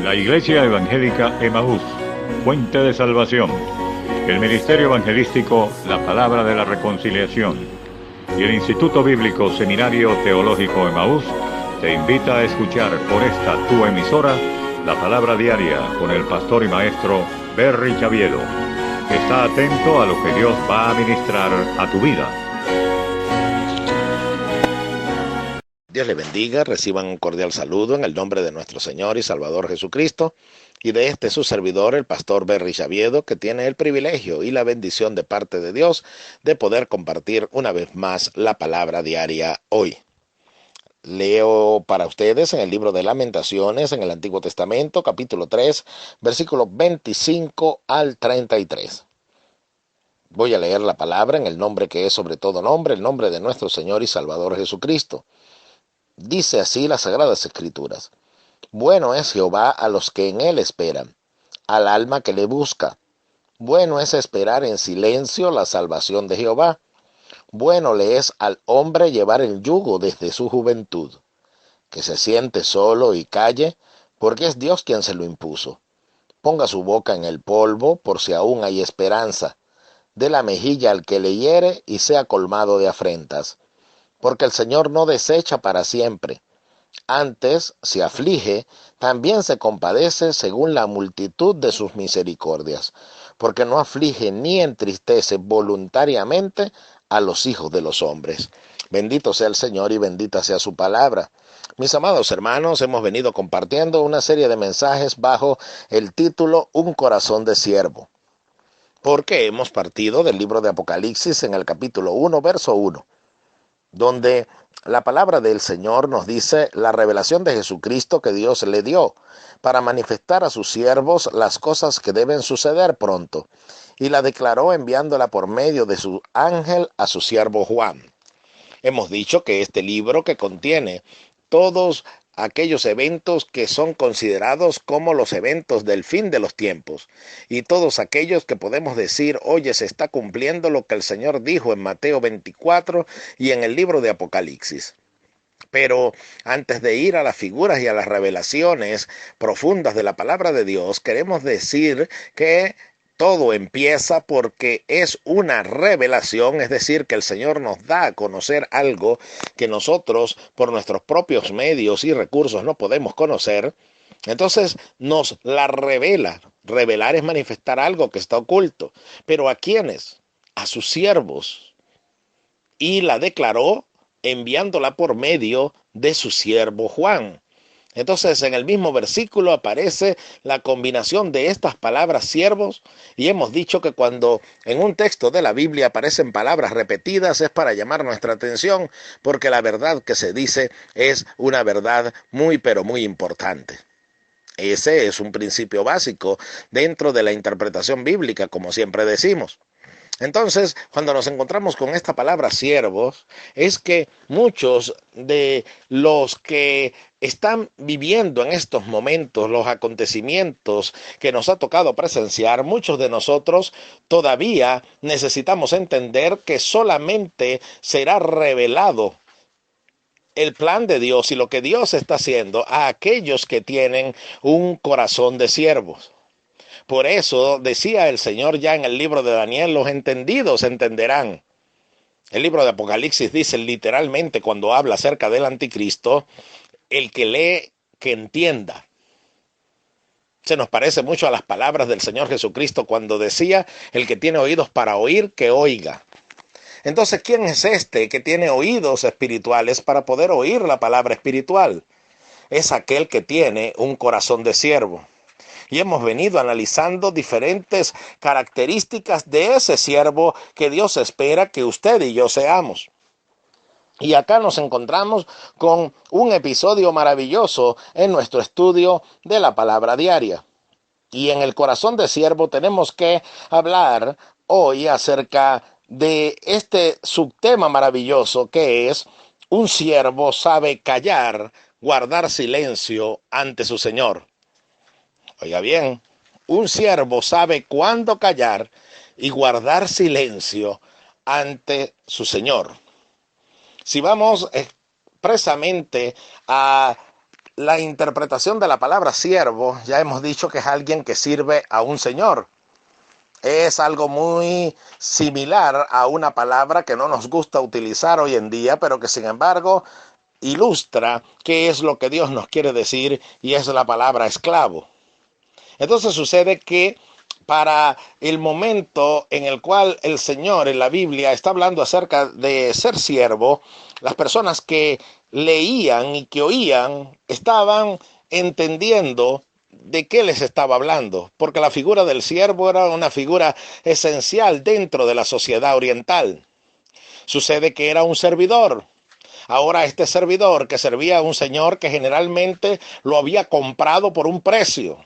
La Iglesia Evangélica Emaús, Fuente de Salvación. El Ministerio Evangelístico La Palabra de la Reconciliación. Y el Instituto Bíblico Seminario Teológico Emaús te invita a escuchar por esta tu emisora la Palabra Diaria con el pastor y maestro Berry Chaviedo. Está atento a lo que Dios va a ministrar a tu vida. Dios le bendiga, reciban un cordial saludo en el nombre de nuestro Señor y Salvador Jesucristo y de este su servidor, el pastor Berry Chaviedo, que tiene el privilegio y la bendición de parte de Dios de poder compartir una vez más la palabra diaria hoy. Leo para ustedes en el libro de Lamentaciones, en el Antiguo Testamento, capítulo 3, versículos 25 al 33. Voy a leer la palabra en el nombre que es sobre todo nombre, el nombre de nuestro Señor y Salvador Jesucristo. Dice así las Sagradas Escrituras: Bueno es Jehová a los que en él esperan, al alma que le busca. Bueno es esperar en silencio la salvación de Jehová. Bueno le es al hombre llevar el yugo desde su juventud. Que se siente solo y calle, porque es Dios quien se lo impuso. Ponga su boca en el polvo, por si aún hay esperanza. Dé la mejilla al que le hiere y sea colmado de afrentas. Porque el Señor no desecha para siempre. Antes, si aflige, también se compadece según la multitud de sus misericordias, porque no aflige ni entristece voluntariamente a los hijos de los hombres. Bendito sea el Señor y bendita sea su palabra. Mis amados hermanos, hemos venido compartiendo una serie de mensajes bajo el título Un corazón de siervo, porque hemos partido del libro de Apocalipsis en el capítulo 1, verso 1, donde la palabra del Señor nos dice la revelación de Jesucristo que Dios le dio para manifestar a sus siervos las cosas que deben suceder pronto, y la declaró enviándola por medio de su ángel a su siervo Juan. Hemos dicho que este libro, que contiene todos aquellos eventos que son considerados como los eventos del fin de los tiempos, y todos aquellos que podemos decir, oye, se está cumpliendo lo que el Señor dijo en Mateo 24 y en el libro de Apocalipsis. Pero antes de ir a las figuras y a las revelaciones profundas de la palabra de Dios, queremos decir que todo empieza porque es una revelación, es decir, que el Señor nos da a conocer algo que nosotros por nuestros propios medios y recursos no podemos conocer. Entonces nos la revela. Revelar es manifestar algo que está oculto. ¿Pero a quiénes? A sus siervos. Y la declaró enviándola por medio de su siervo Juan. Entonces, en el mismo versículo aparece la combinación de estas palabras siervos, y hemos dicho que cuando en un texto de la Biblia aparecen palabras repetidas es para llamar nuestra atención, porque la verdad que se dice es una verdad muy pero muy importante. Ese es un principio básico dentro de la interpretación bíblica, como siempre decimos. Entonces, cuando nos encontramos con esta palabra siervos, es que muchos de los que están viviendo en estos momentos los acontecimientos que nos ha tocado presenciar, muchos de nosotros todavía necesitamos entender que solamente será revelado el plan de Dios y lo que Dios está haciendo a aquellos que tienen un corazón de siervos. Por eso decía el Señor ya en el libro de Daniel, los entendidos entenderán. El libro de Apocalipsis dice literalmente, cuando habla acerca del anticristo, el que lee, que entienda. Se nos parece mucho a las palabras del Señor Jesucristo cuando decía, el que tiene oídos para oír, que oiga. Entonces, ¿quién es este que tiene oídos espirituales para poder oír la palabra espiritual? Es aquel que tiene un corazón de siervo. Y hemos venido analizando diferentes características de ese siervo que Dios espera que usted y yo seamos. Y acá nos encontramos con un episodio maravilloso en nuestro estudio de la palabra diaria. Y en el corazón de siervo tenemos que hablar hoy acerca de este subtema maravilloso que es: un siervo sabe callar, guardar silencio ante su Señor. Oiga bien, un siervo sabe cuándo callar y guardar silencio ante su Señor. Si vamos expresamente a la interpretación de la palabra siervo, ya hemos dicho que es alguien que sirve a un señor. Es algo muy similar a una palabra que no nos gusta utilizar hoy en día, pero que sin embargo ilustra qué es lo que Dios nos quiere decir, y es la palabra esclavo. Entonces sucede que para el momento en el cual el Señor en la Biblia está hablando acerca de ser siervo, las personas que leían y que oían estaban entendiendo de qué les estaba hablando, porque la figura del siervo era una figura esencial dentro de la sociedad oriental. Sucede que era un servidor. Ahora este servidor que servía a un señor que generalmente lo había comprado por un precio.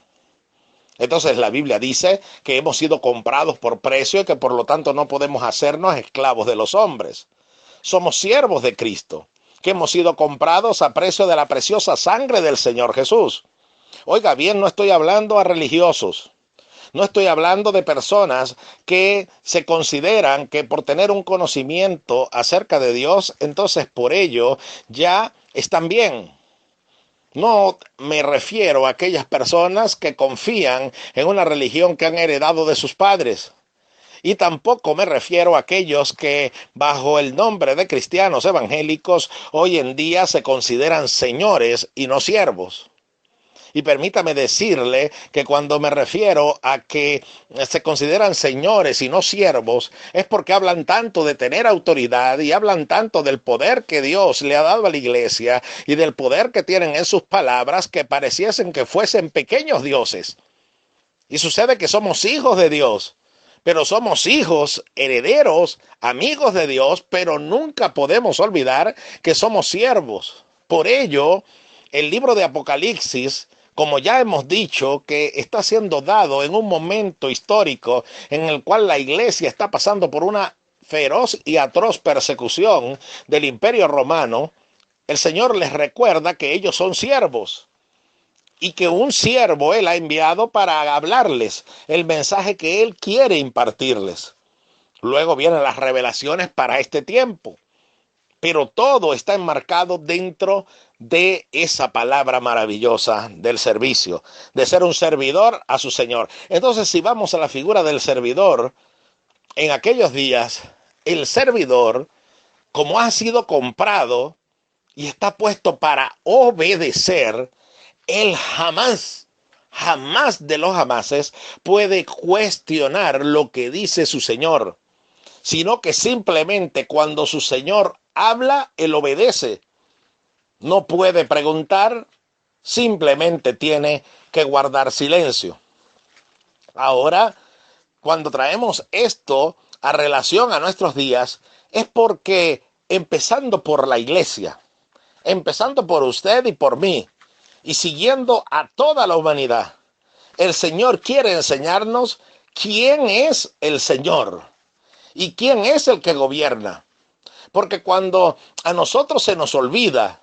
Entonces la Biblia dice que hemos sido comprados por precio y que por lo tanto no podemos hacernos esclavos de los hombres. Somos siervos de Cristo, que hemos sido comprados a precio de la preciosa sangre del Señor Jesús. Oiga bien, no estoy hablando a religiosos. No estoy hablando de personas que se consideran que por tener un conocimiento acerca de Dios, entonces por ello ya están bien. No me refiero a aquellas personas que confían en una religión que han heredado de sus padres. Y tampoco me refiero a aquellos que bajo el nombre de cristianos evangélicos hoy en día se consideran señores y no siervos. Y permítame decirle que cuando me refiero a que se consideran señores y no siervos, es porque hablan tanto de tener autoridad y hablan tanto del poder que Dios le ha dado a la iglesia y del poder que tienen en sus palabras, que pareciesen que fuesen pequeños dioses. Y sucede que somos hijos de Dios, pero somos hijos, herederos, amigos de Dios, pero nunca podemos olvidar que somos siervos. Por ello, el libro de Apocalipsis, como ya hemos dicho, que está siendo dado en un momento histórico en el cual la iglesia está pasando por una feroz y atroz persecución del Imperio Romano, el Señor les recuerda que ellos son siervos y que un siervo Él ha enviado para hablarles el mensaje que Él quiere impartirles. Luego vienen las revelaciones para este tiempo. Pero todo está enmarcado dentro de esa palabra maravillosa del servicio, de ser un servidor a su Señor. Entonces, si vamos a la figura del servidor, en aquellos días, el servidor, como ha sido comprado y está puesto para obedecer, él jamás de los jamases puede cuestionar lo que dice su Señor, sino que simplemente cuando su Señor habla, él obedece. No puede preguntar, simplemente tiene que guardar silencio. Ahora, cuando traemos esto a relación a nuestros días, es porque empezando por la iglesia, empezando por usted y por mí, y siguiendo a toda la humanidad, el Señor quiere enseñarnos quién es el Señor y quién es el que gobierna. Porque cuando a nosotros se nos olvida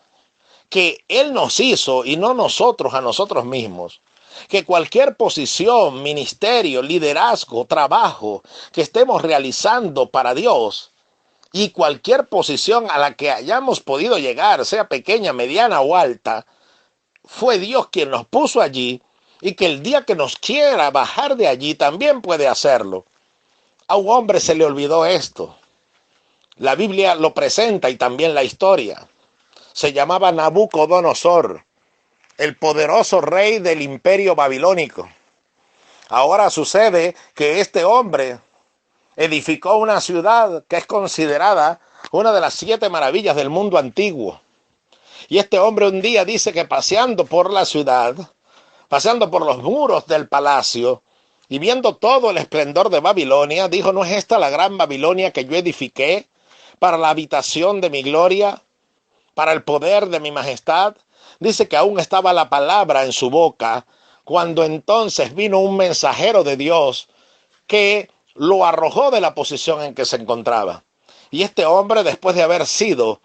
que Él nos hizo y no nosotros a nosotros mismos, que cualquier posición, ministerio, liderazgo, trabajo que estemos realizando para Dios y cualquier posición a la que hayamos podido llegar, sea pequeña, mediana o alta, fue Dios quien nos puso allí y que el día que nos quiera bajar de allí también puede hacerlo. A un hombre se le olvidó esto. La Biblia lo presenta y también la historia. Se llamaba Nabucodonosor, el poderoso rey del imperio babilónico. Ahora sucede que este hombre edificó una ciudad que es considerada una de las 7 maravillas del mundo antiguo. Y este hombre un día dice que paseando por la ciudad, paseando por los muros del palacio y viendo todo el esplendor de Babilonia, dijo: ¿no es esta la gran Babilonia que yo edifiqué para la habitación de mi gloria, para el poder de mi majestad? Dice que aún estaba la palabra en su boca cuando entonces vino un mensajero de Dios que lo arrojó de la posición en que se encontraba. Y este hombre, después de haber sido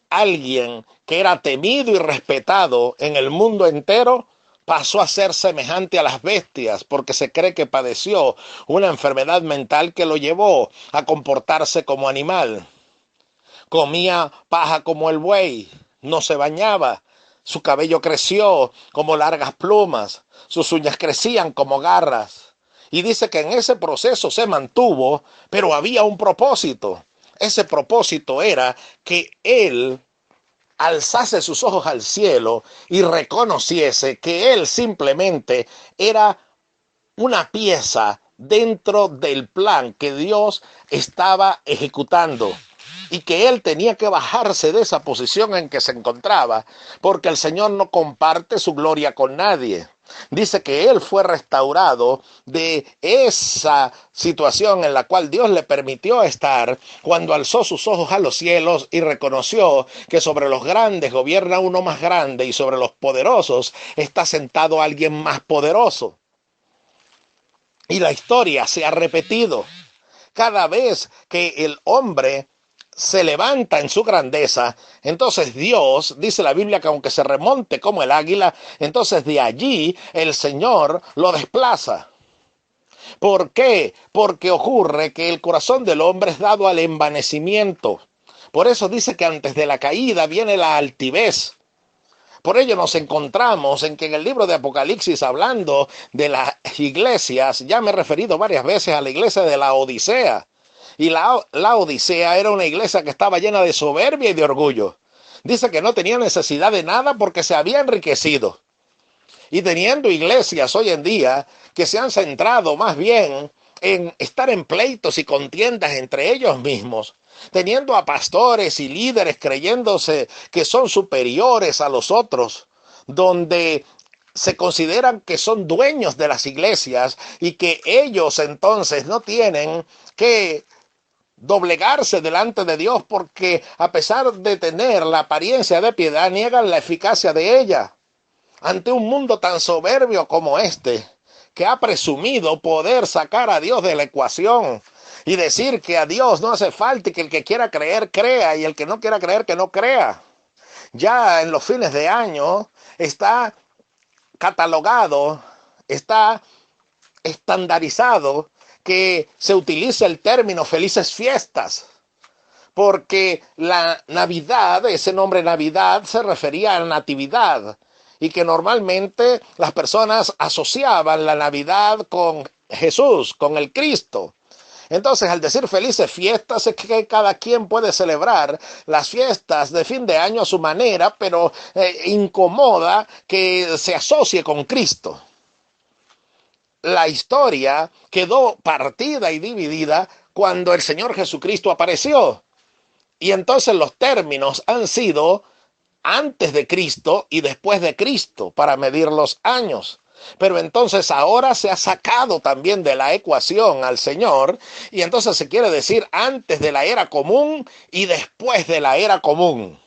alguien que era temido y respetado en el mundo entero, pasó a ser semejante a las bestias porque se cree que padeció una enfermedad mental que lo llevó a comportarse como animal. Comía paja como el buey, no se bañaba, Su cabello creció como largas plumas, sus uñas crecían como garras. Y dice que en ese proceso se mantuvo, pero había un propósito. Ese propósito era que él alzase sus ojos al cielo y reconociese que él simplemente era una pieza dentro del plan que Dios estaba ejecutando y que él tenía que bajarse de esa posición en que se encontraba, porque el Señor no comparte su gloria con nadie. Dice que él fue restaurado de esa situación en la cual Dios le permitió estar cuando alzó sus ojos a los cielos y reconoció que sobre los grandes gobierna uno más grande y sobre los poderosos está sentado alguien más poderoso. Y la historia se ha repetido. Cada vez que el hombre se levanta en su grandeza, entonces Dios, dice la Biblia, que aunque se remonte como el águila, entonces de allí el Señor lo desplaza. ¿Por qué? Porque ocurre que el corazón del hombre es dado al envanecimiento. Por eso dice que antes de la caída viene la altivez. Por ello nos encontramos en que en el libro de Apocalipsis, hablando de las iglesias, ya me he referido varias veces a la iglesia de la Odisea. Y la Odisea era una iglesia que estaba llena de soberbia y de orgullo. Dice que no tenía necesidad de nada porque se había enriquecido. Y teniendo iglesias hoy en día que se han centrado más bien en estar en pleitos y contiendas entre ellos mismos, teniendo a pastores y líderes creyéndose que son superiores a los otros, donde se consideran que son dueños de las iglesias y que ellos entonces no tienen que doblegarse delante de Dios porque a pesar de tener la apariencia de piedad, niegan la eficacia de ella. Ante un mundo tan soberbio como este, que ha presumido poder sacar a Dios de la ecuación y decir que a Dios no hace falta y que el que quiera creer, crea, y el que no quiera creer, que no crea. Ya en los fines de año está catalogado, está estandarizado que se utiliza el término felices fiestas, porque la Navidad, ese nombre Navidad, se refería a la natividad, y que normalmente las personas asociaban la Navidad con Jesús, con el Cristo. Entonces, al decir felices fiestas, es que cada quien puede celebrar las fiestas de fin de año a su manera, pero incomoda que se asocie con Cristo. La historia quedó partida y dividida cuando el Señor Jesucristo apareció. Y entonces los términos han sido antes de Cristo y después de Cristo para medir los años. Pero entonces ahora se ha sacado también de la ecuación al Señor y entonces se quiere decir antes de la era común y después de la era común.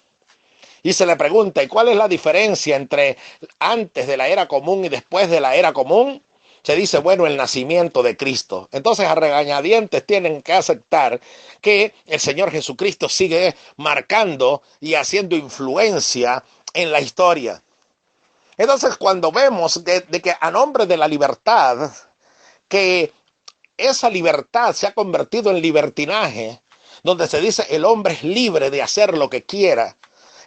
Y se le pregunta, ¿y cuál es la diferencia entre antes de la era común y después de la era común? Se dice, bueno, el nacimiento de Cristo. Entonces a regañadientes tienen que aceptar que el Señor Jesucristo sigue marcando y haciendo influencia en la historia. Entonces cuando vemos de que a nombre de la libertad, que esa libertad se ha convertido en libertinaje, donde se dice el hombre es libre de hacer lo que quiera.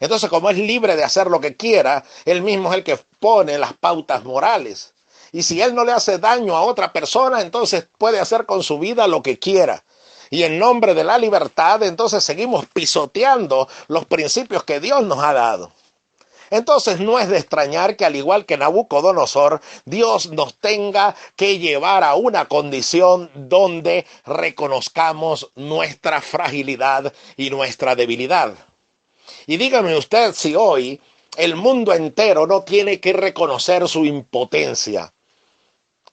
Entonces como es libre de hacer lo que quiera, él mismo es el que pone las pautas morales. Y si él no le hace daño a otra persona, entonces puede hacer con su vida lo que quiera. Y en nombre de la libertad, entonces seguimos pisoteando los principios que Dios nos ha dado. Entonces no es de extrañar que al igual que Nabucodonosor, Dios nos tenga que llevar a una condición donde reconozcamos nuestra fragilidad y nuestra debilidad. Y dígame usted si hoy el mundo entero no tiene que reconocer su impotencia.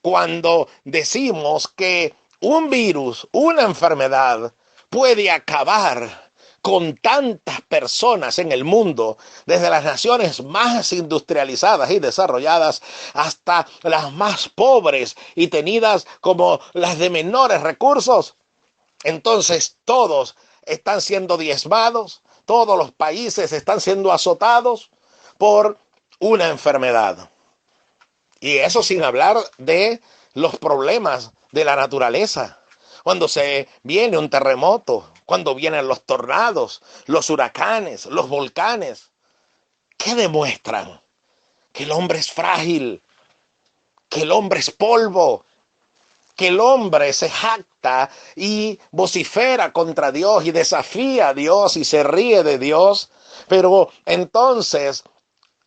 Cuando decimos que un virus, una enfermedad, puede acabar con tantas personas en el mundo, desde las naciones más industrializadas y desarrolladas hasta las más pobres y tenidas como las de menores recursos, entonces todos están siendo diezmados, todos los países están siendo azotados por una enfermedad. Y eso sin hablar de los problemas de la naturaleza. Cuando se viene un terremoto, cuando vienen los tornados, los huracanes, los volcanes. ¿Qué demuestran? Que el hombre es frágil, que el hombre es polvo, que el hombre se jacta y vocifera contra Dios y desafía a Dios y se ríe de Dios. Pero entonces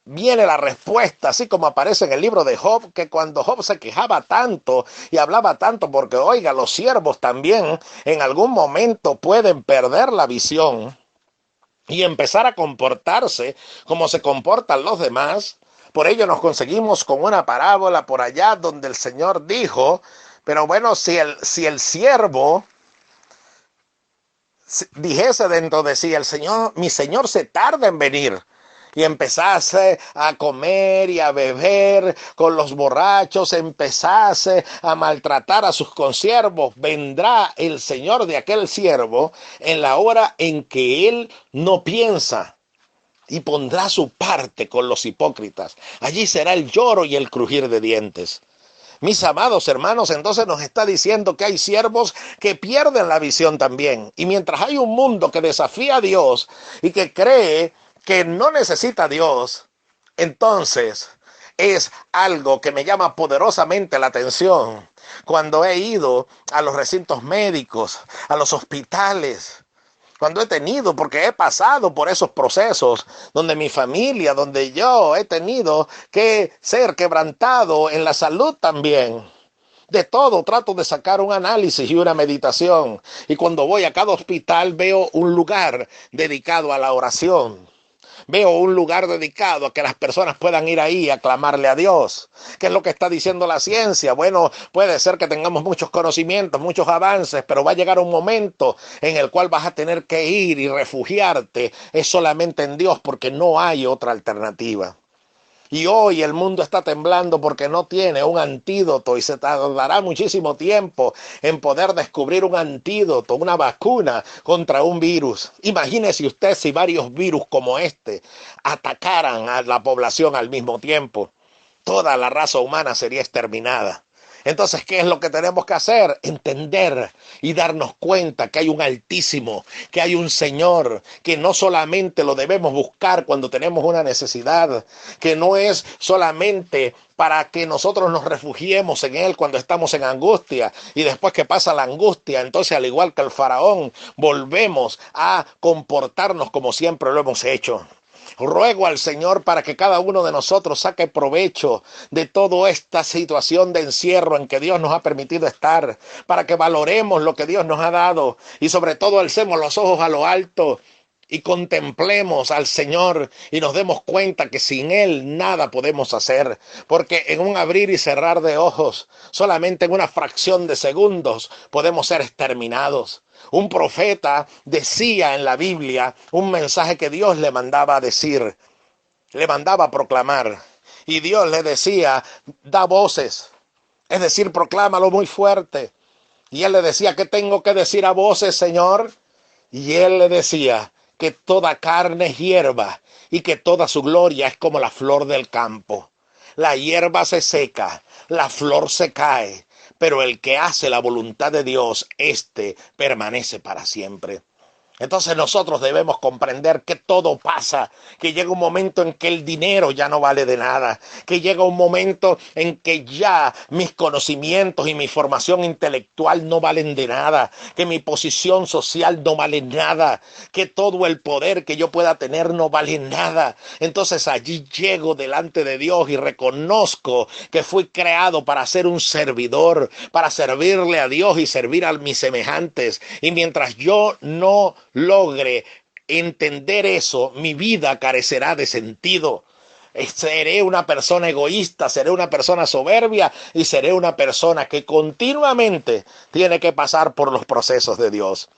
viene la respuesta, así como aparece en el libro de Job, que cuando Job se quejaba tanto y hablaba tanto, porque oiga, los siervos también en algún momento pueden perder la visión y empezar a comportarse como se comportan los demás. Por ello nos conseguimos con una parábola por allá donde el Señor dijo, pero bueno, si el siervo dijese dentro de sí, mi Señor se tarda en venir, y empezase a comer y a beber con los borrachos, empezase a maltratar a sus consiervos, vendrá el Señor de aquel siervo en la hora en que él no piensa y pondrá su parte con los hipócritas. Allí será el lloro y el crujir de dientes. Mis amados hermanos, entonces nos está diciendo que hay siervos que pierden la visión también. Y mientras hay un mundo que desafía a Dios y que cree que no necesita a Dios, entonces es algo que me llama poderosamente la atención cuando he ido a los recintos médicos, a los hospitales, cuando he tenido, porque he pasado por esos procesos donde mi familia, donde yo he tenido que ser quebrantado en la salud también. De todo trato de sacar un análisis y una meditación. Y cuando voy a cada hospital veo un lugar dedicado a la oración. Veo un lugar dedicado a que las personas puedan ir ahí a clamarle a Dios. ¿Qué es lo que está diciendo la ciencia? Bueno, puede ser que tengamos muchos conocimientos, muchos avances, pero va a llegar un momento en el cual vas a tener que ir y refugiarte. Es solamente en Dios porque no hay otra alternativa. Y hoy el mundo está temblando porque no tiene un antídoto y se tardará muchísimo tiempo en poder descubrir un antídoto, una vacuna contra un virus. Imagínese usted si varios virus como este atacaran a la población al mismo tiempo. Toda la raza humana sería exterminada. Entonces, ¿qué es lo que tenemos que hacer? Entender y darnos cuenta que hay un Altísimo, que hay un Señor, que no solamente lo debemos buscar cuando tenemos una necesidad, que no es solamente para que nosotros nos refugiemos en Él cuando estamos en angustia y después que pasa la angustia, entonces al igual que el faraón, volvemos a comportarnos como siempre lo hemos hecho. Ruego al Señor para que cada uno de nosotros saque provecho de toda esta situación de encierro en que Dios nos ha permitido estar, para que valoremos lo que Dios nos ha dado y sobre todo alcemos los ojos a lo alto y contemplemos al Señor y nos demos cuenta que sin Él nada podemos hacer, porque en un abrir y cerrar de ojos, solamente en una fracción de segundos, podemos ser exterminados. Un profeta decía en la Biblia un mensaje que Dios le mandaba a decir, le mandaba a proclamar, y Dios le decía, da voces, es decir, proclámalo muy fuerte. Y él le decía, ¿qué tengo que decir a voces, Señor? Y él le decía, que toda carne es hierba y que toda su gloria es como la flor del campo. La hierba se seca, la flor se cae, pero el que hace la voluntad de Dios, éste permanece para siempre. Entonces nosotros debemos comprender que todo pasa, que llega un momento en que el dinero ya no vale de nada, que llega un momento en que ya mis conocimientos y mi formación intelectual no valen de nada, que mi posición social no vale nada, que todo el poder que yo pueda tener no vale nada. Entonces allí llego delante de Dios y reconozco que fui creado para ser un servidor, para servirle a Dios y servir a mis semejantes. Y mientras yo no logre entender eso, mi vida carecerá de sentido. Seré una persona egoísta, seré una persona soberbia y seré una persona que continuamente tiene que pasar por los procesos de Dios.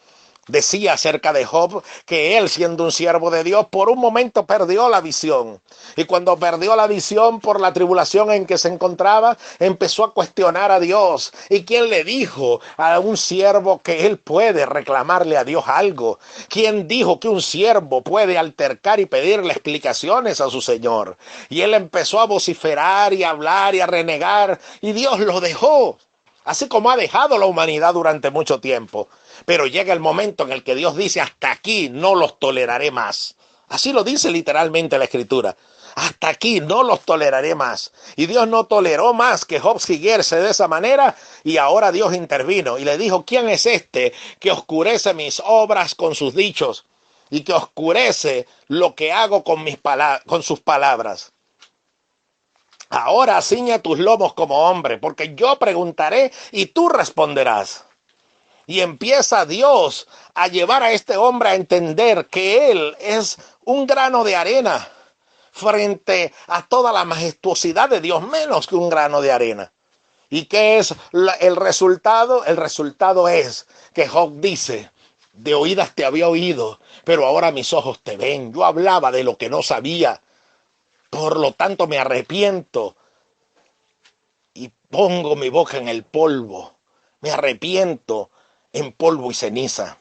Decía acerca de Job que él, siendo un siervo de Dios, por un momento perdió la visión. Y cuando perdió la visión por la tribulación en que se encontraba, empezó a cuestionar a Dios. ¿Y quién le dijo a un siervo que él puede reclamarle a Dios algo? ¿Quién dijo que un siervo puede altercar y pedirle explicaciones a su Señor? Y él empezó a vociferar y a hablar y a renegar, y Dios lo dejó. Así como ha dejado la humanidad durante mucho tiempo. Pero llega el momento en el que Dios dice, hasta aquí no los toleraré más. Así lo dice literalmente la Escritura. Hasta aquí no los toleraré más. Y Dios no toleró más que Job siguiese de esa manera, y ahora Dios intervino y le dijo: ¿quién es este que oscurece mis obras con sus dichos y que oscurece lo que hago con sus palabras? Ahora ciñe tus lomos como hombre, porque yo preguntaré y tú responderás. Y empieza Dios a llevar a este hombre a entender que él es un grano de arena frente a toda la majestuosidad de Dios, menos que un grano de arena. ¿Y qué es el resultado? El resultado es que Job dice: de oídas te había oído, pero ahora mis ojos te ven. Yo hablaba de lo que no sabía, por lo tanto me arrepiento y pongo mi boca en el polvo. Me arrepiento en polvo y ceniza.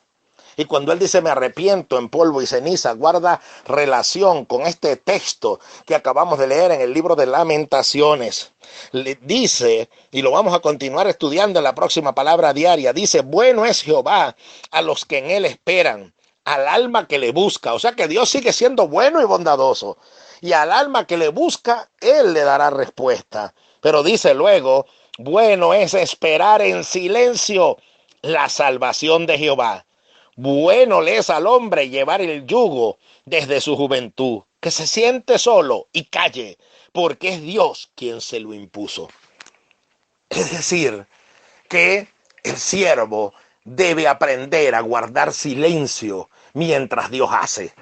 Y cuando él dice me arrepiento en polvo y ceniza, guarda relación con este texto que acabamos de leer en el libro de Lamentaciones. Le dice, y lo vamos a continuar estudiando en la próxima palabra diaria, dice: bueno es Jehová a los que en él esperan, al alma que le busca. O sea que Dios sigue siendo bueno y bondadoso. Y al alma que le busca, él le dará respuesta. Pero dice luego: bueno es esperar en silencio la salvación de Jehová. Bueno le es al hombre llevar el yugo desde su juventud, que se siente solo y calle, porque es Dios quien se lo impuso. Es decir, que el siervo debe aprender a guardar silencio mientras Dios hace.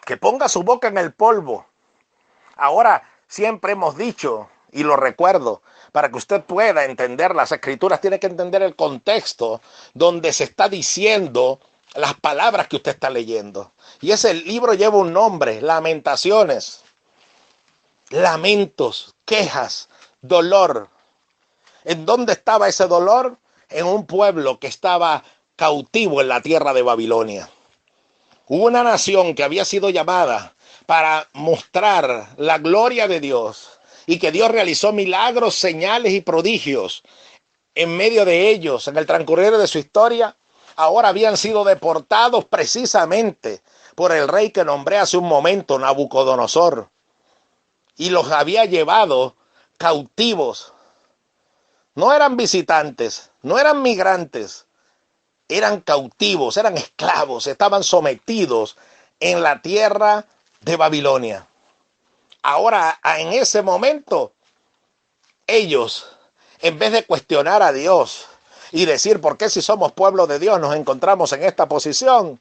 Que ponga su boca en el polvo. Ahora, siempre hemos dicho, y lo recuerdo, para que usted pueda entender las Escrituras, tiene que entender el contexto donde se está diciendo las palabras que usted está leyendo. Y ese libro lleva un nombre: Lamentaciones. Lamentos, quejas, dolor. ¿En dónde estaba ese dolor? En un pueblo que estaba cautivo en la tierra de Babilonia. Hubo una nación que había sido llamada para mostrar la gloria de Dios, y que Dios realizó milagros, señales y prodigios en medio de ellos en el transcurrir de su historia. Ahora habían sido deportados precisamente por el rey que nombré hace un momento, Nabucodonosor, y los había llevado cautivos. No eran visitantes, no eran migrantes, eran cautivos, eran esclavos, estaban sometidos en la tierra de Babilonia. Ahora, en ese momento, ellos, en vez de cuestionar a Dios y decir: ¿por qué si somos pueblo de Dios nos encontramos en esta posición?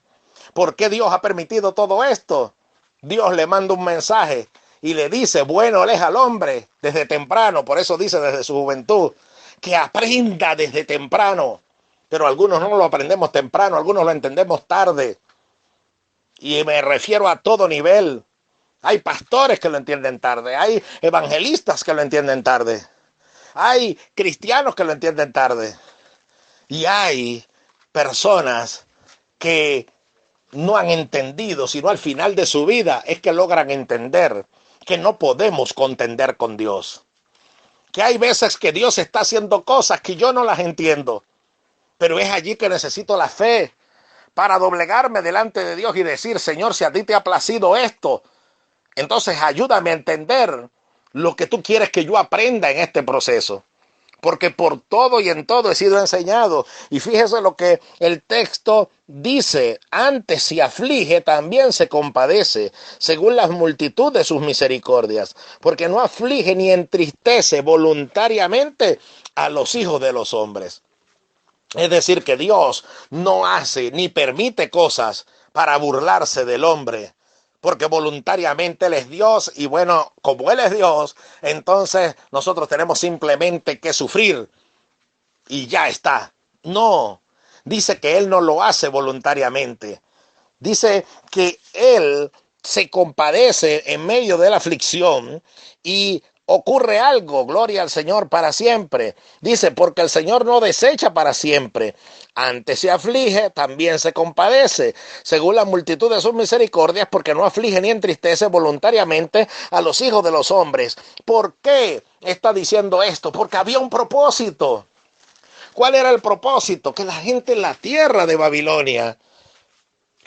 ¿Por qué Dios ha permitido todo esto? Dios le manda un mensaje y le dice: bueno le es al hombre desde temprano, por eso dice desde su juventud, que aprenda desde temprano. Pero algunos no lo aprendemos temprano, algunos lo entendemos tarde. Y me refiero a todo nivel. Hay pastores que lo entienden tarde, hay evangelistas que lo entienden tarde, hay cristianos que lo entienden tarde, y hay personas que no han entendido, sino al final de su vida es que logran entender que no podemos contender con Dios. Que hay veces que Dios está haciendo cosas que yo no las entiendo, pero es allí que necesito la fe para doblegarme delante de Dios y decir: Señor, si a ti te ha placido esto, entonces ayúdame a entender lo que tú quieres que yo aprenda en este proceso. Porque por todo y en todo he sido enseñado. Y fíjese lo que el texto dice: antes si aflige, también se compadece, según la multitud de sus misericordias. Porque no aflige ni entristece voluntariamente a los hijos de los hombres. Es decir, que Dios no hace ni permite cosas para burlarse del hombre, porque voluntariamente Él es Dios, y bueno, como Él es Dios, entonces nosotros tenemos simplemente que sufrir y ya está. No, dice que Él no lo hace voluntariamente. Dice que Él se compadece en medio de la aflicción y ocurre algo, gloria al Señor para siempre. Dice: porque el Señor no desecha para siempre. Antes se aflige, también se compadece, según la multitud de sus misericordias, porque no aflige ni entristece voluntariamente a los hijos de los hombres. ¿Por qué está diciendo esto? Porque había un propósito. ¿Cuál era el propósito? Que la gente en la tierra de Babilonia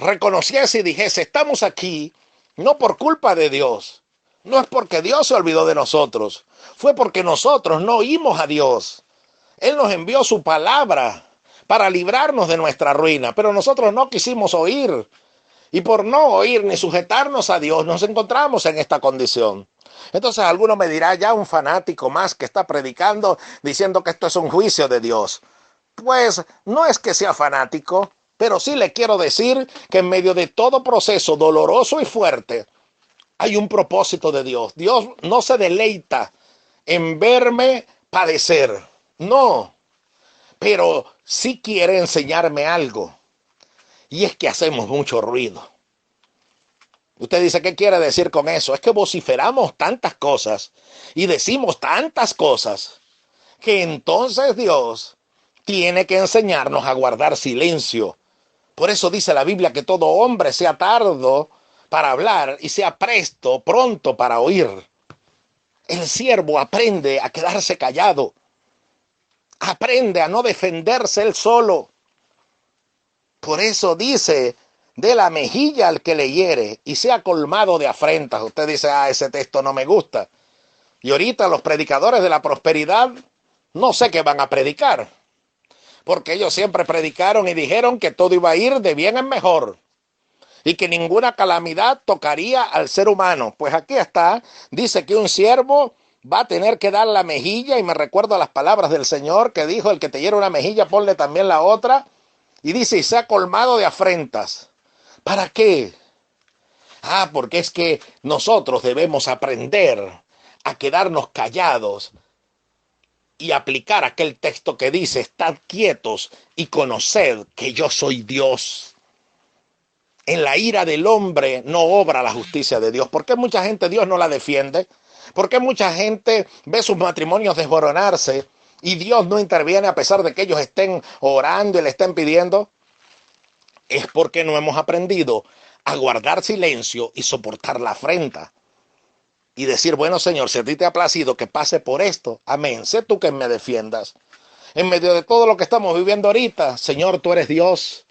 reconociese y dijese, estamos aquí no por culpa de Dios, no es porque Dios se olvidó de nosotros, fue porque nosotros no oímos a Dios. Él nos envió su palabra para librarnos de nuestra ruina, pero nosotros no quisimos oír. Y por no oír ni sujetarnos a Dios, nos encontramos en esta condición. Entonces alguno me dirá, ya un fanático más que está predicando diciendo que esto es un juicio de Dios. Pues no es que sea fanático, pero sí le quiero decir que en medio de todo proceso doloroso y fuerte, hay un propósito de Dios. Dios no se deleita en verme padecer, no, pero sí quiere enseñarme algo. Y es que hacemos mucho ruido. Usted dice, ¿qué quiere decir con eso? Es que vociferamos tantas cosas y decimos tantas cosas que entonces Dios tiene que enseñarnos a guardar silencio. Por eso dice la Biblia que todo hombre sea tardo para hablar y sea pronto para oír. El siervo aprende a quedarse callado. Aprende a no defenderse él solo. Por eso dice, de la mejilla al que le hiere y sea colmado de afrentas. Usted dice, ese texto no me gusta. Y ahorita los predicadores de la prosperidad, no sé qué van a predicar. Porque ellos siempre predicaron y dijeron que todo iba a ir de bien en mejor. Y que ninguna calamidad tocaría al ser humano. Pues aquí está, dice que un siervo va a tener que dar la mejilla. Y me recuerdo las palabras del Señor que dijo, el que te hiere una mejilla, ponle también la otra. Y dice, y sea colmado de afrentas. ¿Para qué? Porque es que nosotros debemos aprender a quedarnos callados y aplicar aquel texto que dice, estad quietos y conoced que yo soy Dios. En la ira del hombre no obra la justicia de Dios. ¿Por qué mucha gente Dios no la defiende? ¿Por qué mucha gente ve sus matrimonios desboronarse y Dios no interviene a pesar de que ellos estén orando y le estén pidiendo? Es porque no hemos aprendido a guardar silencio y soportar la afrenta. Y decir, bueno, Señor, si a ti te ha placido que pase por esto, amén, sé tú que me defiendas. En medio de todo lo que estamos viviendo ahorita, Señor, tú eres Dios.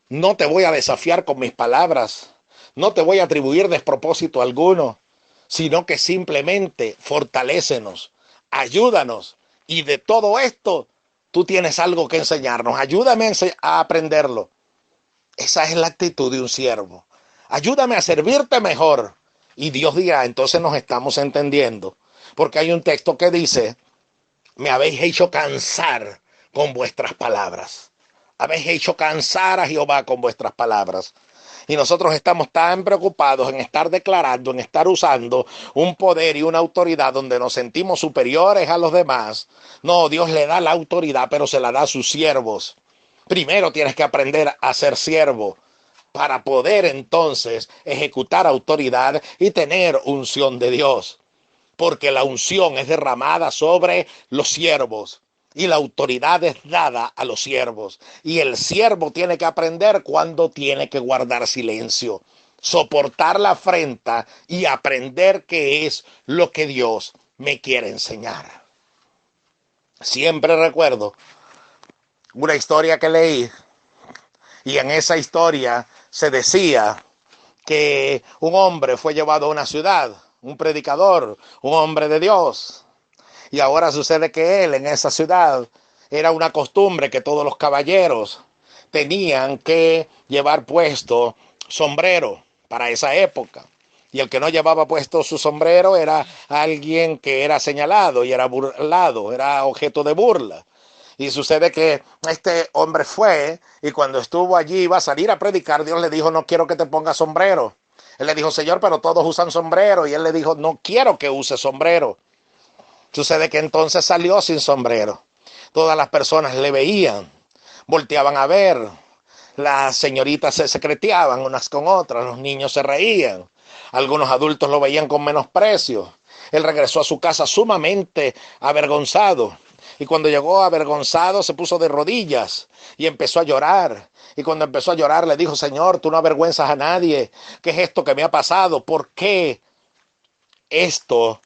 No te voy a desafiar con mis palabras. No te voy a atribuir despropósito alguno, sino que simplemente fortalécenos, ayúdanos. Y de todo esto, tú tienes algo que enseñarnos. Ayúdame a aprenderlo. Esa es la actitud de un siervo. Ayúdame a servirte mejor. Y Dios dirá, entonces nos estamos entendiendo. Porque hay un texto que dice, me habéis hecho cansar con vuestras palabras. Habéis hecho cansar a Jehová con vuestras palabras. Y nosotros estamos tan preocupados en estar declarando, en estar usando un poder y una autoridad donde nos sentimos superiores a los demás. No, Dios le da la autoridad, pero se la da a sus siervos. Primero tienes que aprender a ser siervo para poder entonces ejecutar autoridad y tener unción de Dios. Porque la unción es derramada sobre los siervos y la autoridad es dada a los siervos. Y el siervo tiene que aprender cuándo tiene que guardar silencio, soportar la afrenta y aprender qué es lo que Dios me quiere enseñar. Siempre recuerdo una historia que leí y en esa historia se decía que un hombre fue llevado a una ciudad, un predicador, un hombre de Dios. Y ahora sucede que él en esa ciudad era una costumbre que todos los caballeros tenían que llevar puesto sombrero para esa época. Y el que no llevaba puesto su sombrero era alguien que era señalado y era burlado, era objeto de burla. Y sucede que este hombre fue y cuando estuvo allí iba a salir a predicar, Dios le dijo, no quiero que te pongas sombrero. Él le dijo, Señor, pero todos usan sombrero. Y él le dijo, no quiero que use sombrero. Sucede que entonces salió sin sombrero. Todas las personas le veían, volteaban a ver. Las señoritas se secreteaban unas con otras, los niños se reían. Algunos adultos lo veían con menosprecio. Él regresó a su casa sumamente avergonzado. Y cuando llegó avergonzado se puso de rodillas y empezó a llorar. Y cuando empezó a llorar le dijo, Señor, tú no avergüenzas a nadie. ¿Qué es esto que me ha pasado? ¿Por qué esto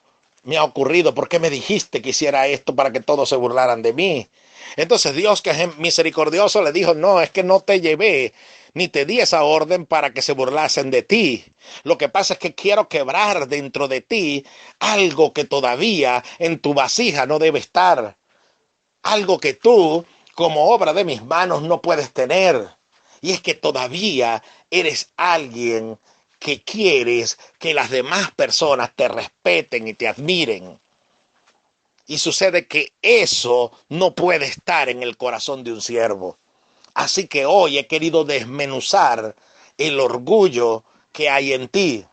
me ha ocurrido? ¿Por qué me dijiste que hiciera esto para que todos se burlaran de mí? Entonces Dios, que es misericordioso, le dijo, no, es que no te llevé ni te di esa orden para que se burlasen de ti. Lo que pasa es que quiero quebrar dentro de ti algo que todavía en tu vasija no debe estar. Algo que tú, como obra de mis manos, no puedes tener. Y es que todavía eres alguien que quieres que las demás personas te respeten y te admiren. Y sucede que eso no puede estar en el corazón de un siervo. Así que hoy he querido desmenuzar el orgullo que hay en ti.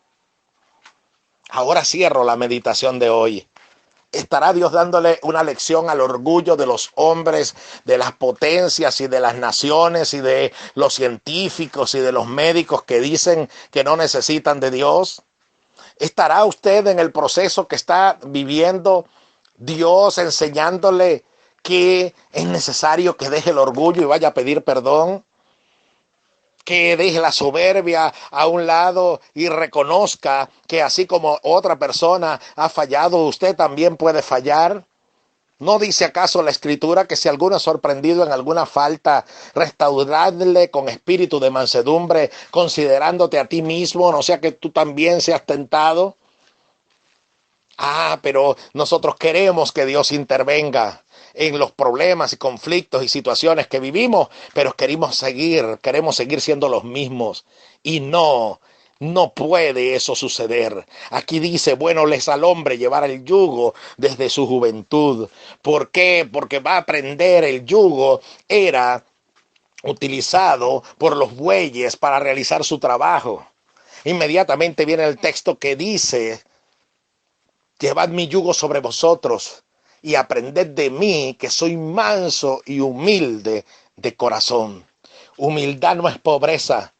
Ahora cierro la meditación de hoy. ¿Estará Dios dándole una lección al orgullo de los hombres, de las potencias y de las naciones y de los científicos y de los médicos que dicen que no necesitan de Dios? ¿Estará usted en el proceso que está viviendo Dios enseñándole que es necesario que deje el orgullo y vaya a pedir perdón? Que deje la soberbia a un lado y reconozca que así como otra persona ha fallado, usted también puede fallar. ¿No dice acaso la Escritura que si alguno es sorprendido en alguna falta, restauradle con espíritu de mansedumbre, considerándote a ti mismo, no sea que tú también seas tentado? Pero nosotros queremos que Dios intervenga en los problemas y conflictos y situaciones que vivimos, pero queremos seguir siendo los mismos. Y no puede eso suceder. Aquí dice, bueno les al hombre llevar el yugo desde su juventud. ¿Por qué? Porque va a aprender. El yugo era utilizado por los bueyes para realizar su trabajo. Inmediatamente viene el texto que dice, llevad mi yugo sobre vosotros y aprended de mí, que soy manso y humilde de corazón. Humildad no es pobreza.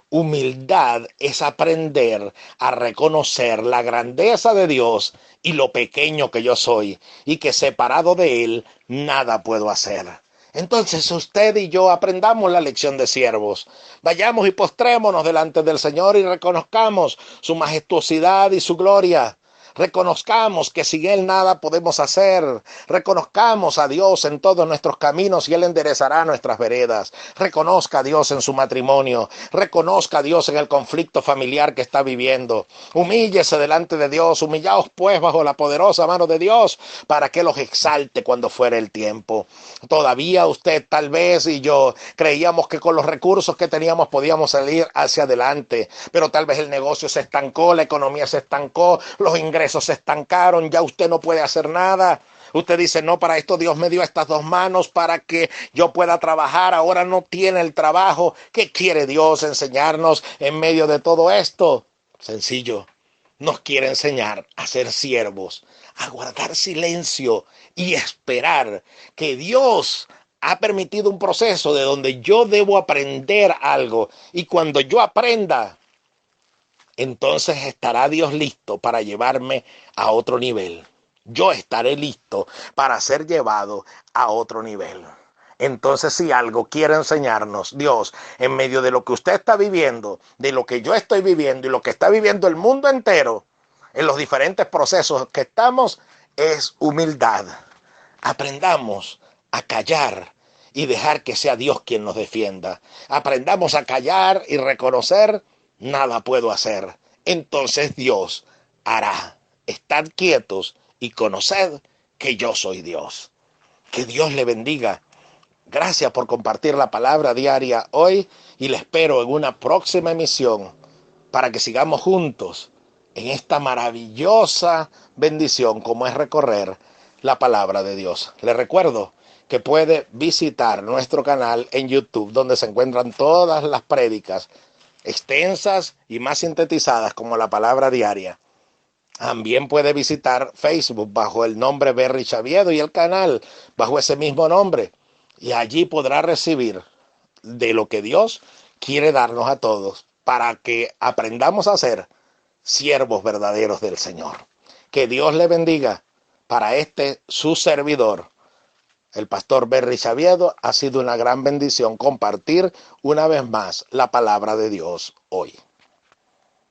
Humildad es aprender a reconocer la grandeza de Dios y lo pequeño que yo soy, y que separado de Él nada puedo hacer. Entonces usted y yo aprendamos la lección de siervos. Vayamos y postrémonos delante del Señor y reconozcamos su majestuosidad y su gloria. Reconozcamos que sin Él nada podemos hacer. Reconozcamos a Dios en todos nuestros caminos y Él enderezará nuestras veredas. Reconozca a Dios en su matrimonio. Reconozca a Dios en el conflicto familiar que está viviendo. Humíllese delante de Dios. Humillaos pues bajo la poderosa mano de Dios para que los exalte cuando fuere el tiempo. Todavía usted tal vez y yo creíamos que con los recursos que teníamos podíamos salir hacia adelante, pero tal vez el negocio se estancó, la economía se estancó, los ingresos se estancaron, ya usted no puede hacer nada. Usted dice, no, para esto Dios me dio estas dos manos para que yo pueda trabajar. Ahora no tiene el trabajo. ¿Qué quiere Dios enseñarnos en medio de todo esto? Sencillo. Nos quiere enseñar a ser siervos, a guardar silencio y esperar que Dios ha permitido un proceso de donde yo debo aprender algo. Y cuando yo aprenda, entonces estará Dios listo para llevarme a otro nivel. Yo estaré listo para ser llevado a otro nivel. Entonces, si algo quiere enseñarnos Dios en medio de lo que usted está viviendo, de lo que yo estoy viviendo y lo que está viviendo el mundo entero, en los diferentes procesos que estamos, es humildad. Aprendamos a callar y dejar que sea Dios quien nos defienda. Aprendamos a callar y reconocer, nada puedo hacer. Entonces Dios hará. Estad quietos y conoced que yo soy Dios. Que Dios le bendiga. Gracias por compartir la palabra diaria hoy y le espero en una próxima emisión para que sigamos juntos en esta maravillosa bendición como es recorrer la palabra de Dios. Le recuerdo que puede visitar nuestro canal en YouTube, donde se encuentran todas las prédicas extensas y más sintetizadas como la palabra diaria. También puede visitar Facebook bajo el nombre Berry Chaviedo y el canal bajo ese mismo nombre. Y allí podrá recibir de lo que Dios quiere darnos a todos para que aprendamos a ser siervos verdaderos del Señor. Que Dios le bendiga. Para su servidor, el pastor Berry Chaviedo, ha sido una gran bendición compartir una vez más la palabra de Dios hoy.